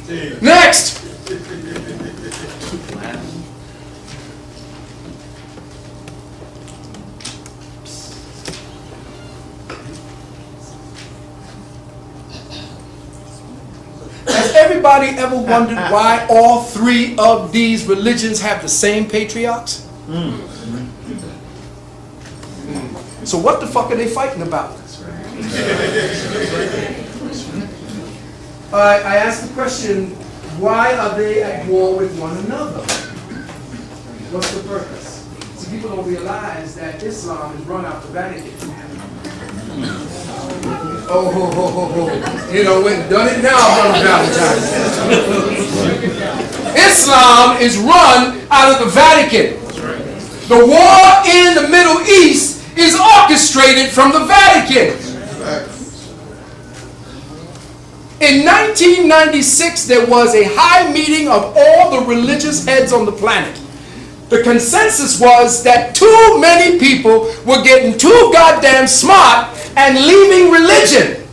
Next. Has everybody ever wondered why all three of these religions have the same patriarchs? So what the fuck are they fighting about? I asked the question, why are they at war with one another? What's the purpose? See, people don't realize that Islam is run out the Vatican. Oh, ho, ho, ho, ho. You know, went and done it now, Brother Valentine. Islam is run out of the Vatican. The war in the Middle East is orchestrated from the Vatican. In 1996, there was a high meeting of all the religious heads on the planet. The consensus was that too many people were getting too goddamn smart and leaving religion.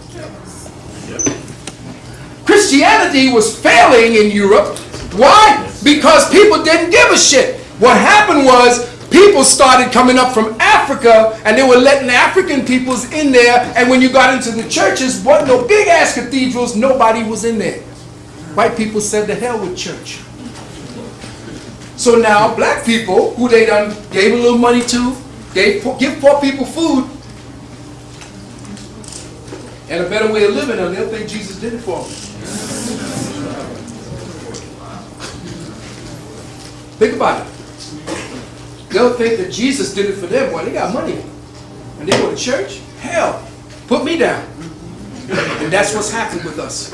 Christianity was failing in Europe. Why? Because people didn't give a shit. What happened was people started coming up from Africa and they were letting African peoples in there, and when you got into the churches, what no big ass cathedrals, nobody was in there. White people said the hell with church. So now black people, who they done gave a little money to, give poor people food and a better way of living, and they'll think Jesus did it for them. Think about it. They'll think that Jesus did it for them. Well, they got money. And they go to church? Hell, put me down. And that's what's happened with us.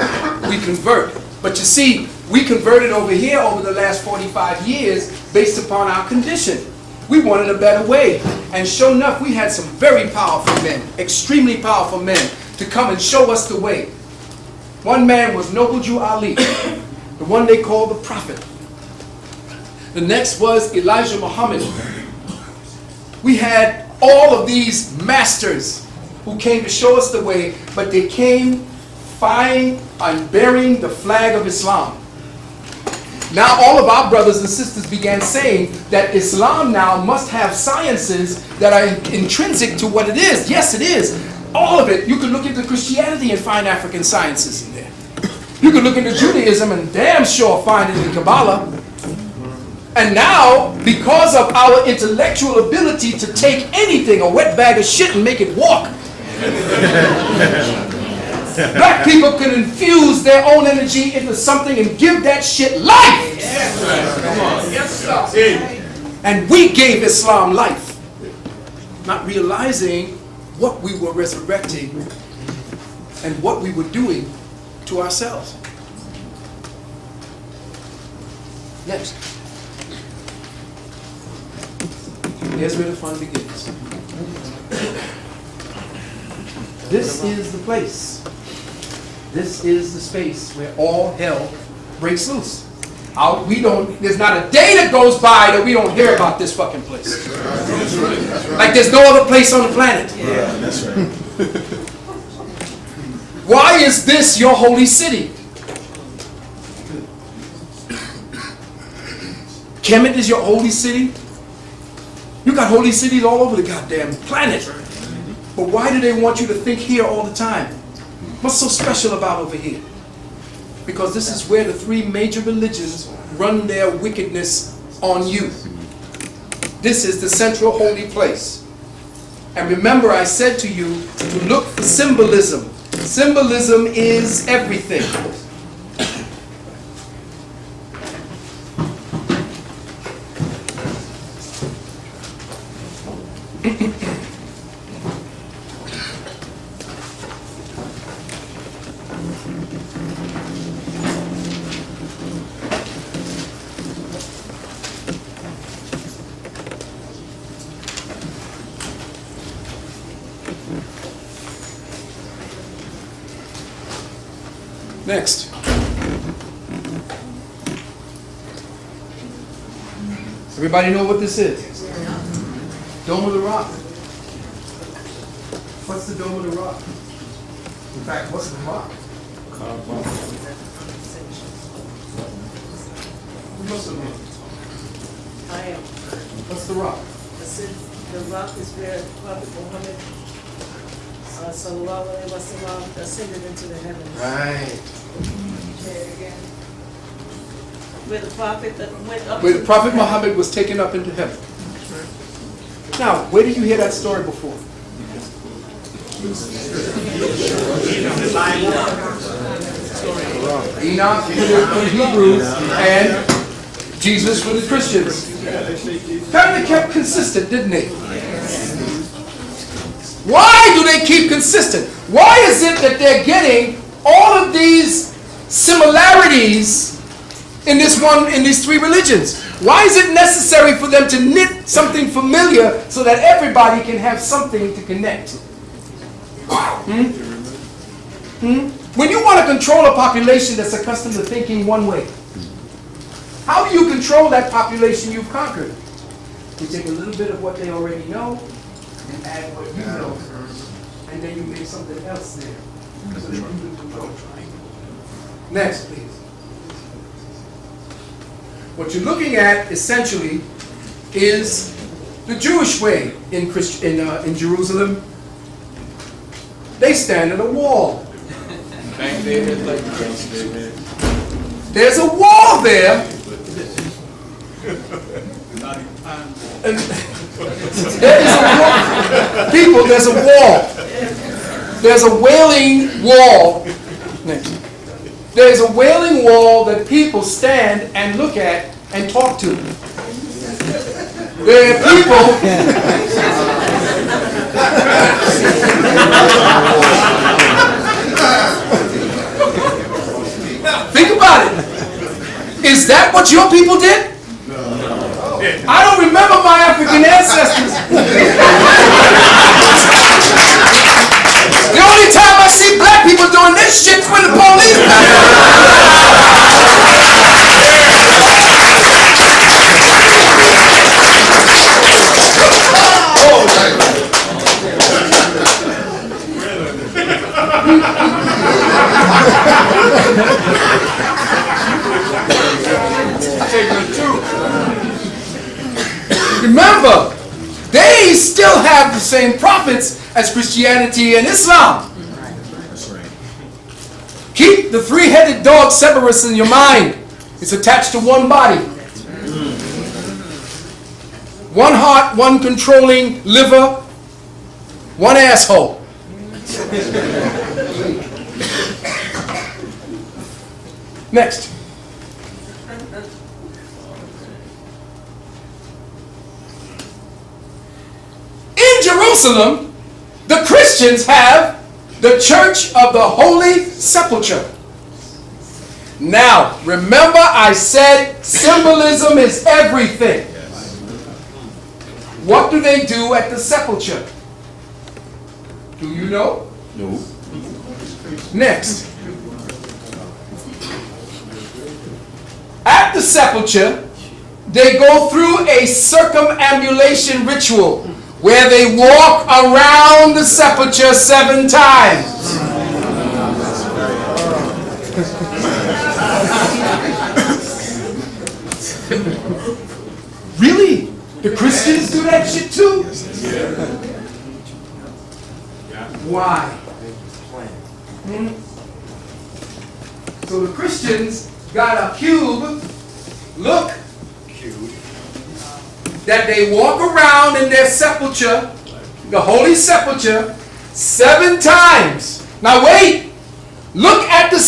We convert. But you see, we converted over here over the last 45 years based upon our condition. We wanted a better way. And sure enough, we had some very powerful men, extremely powerful men, to come and show us the way. One man was Noble Jew Ali, the one they called the prophet. The next was Elijah Muhammad. We had all of these masters who came to show us the way, but they came flying and bearing the flag of Islam. Now all of our brothers and sisters began saying that Islam now must have sciences that are intrinsic to what it is. Yes, it is. All of it. You can look into Christianity and find African sciences in there. You can look into Judaism and damn sure find it in Kabbalah. And now, because of our intellectual ability to take anything, a wet bag of shit, and make it walk, black people can infuse their own energy into something and give that shit life. And we gave Islam life, not realizing what we were resurrecting and what we were doing to ourselves. Next. Here's where the fun begins. This is the place. This is the space where all hell breaks loose. There's not a day that goes by that we don't hear about this fucking place. That's right. Like there's no other place on the planet. Yeah, that's right. Why is this your holy city? Kemet is your holy city? You got holy cities all over the goddamn planet. But why do they want you to think here all the time? What's so special about over here? Because this is where the three major religions run their wickedness on you. This is the central holy place. And remember, I said to you to look for symbolism. Symbolism is everything. Next. Everybody know what this is? Dome of the Rock. What's the Dome of the Rock? In fact, what's the rock? I am. What's the rock? I said, the rock is where Prophet Muhammad sallallahu alaihi wasallam ascended into the heavens. Right. Where the prophet that went up. Where to the Prophet Muhammad was taken up into heaven. Now, where did you hear that story before? Enoch for the Hebrews and Jesus for the Christians. Kind of kept consistent, didn't they? Why do they keep consistent? Why is it that they're getting all of these similarities in these three religions? Why is it necessary for them to knit something familiar so that everybody can have something to connect? When you want to control a population that's accustomed to thinking one way, how do you control that population you've conquered? You take a little bit of what they already know and add what you know, and then you make something else there so that you can control. Next, please. What you're looking at essentially is the Jewish way in Jerusalem. They stand at a wall. There's a wall there. And there is a wall. People, there's a wall. There's a wailing wall. Next. There's a wailing wall that people stand and look at and talk to. There are people. Think about it. Is that what your people did? I don't remember my African ancestors. The only time I see black people doing this shit is when the police. Remember, they still have the same prophets as Christianity and Islam. Keep the three-headed dog Cerberus in your mind. It's attached to one body. One heart, one controlling liver, one asshole. Next. In Jerusalem, the Christians have the Church of the Holy Sepulchre. Now, remember I said symbolism is everything. What do they do at the sepulchre? Do you know? No. Next. At the sepulchre, they go through a circumambulation ritual where they walk around the sepulchre 7 times. Really? The Christians do that shit too? Why? So the Christians got a cube, look, that they walk around in their sepulchre, the Holy Sepulchre, 7 times. Now wait, look at the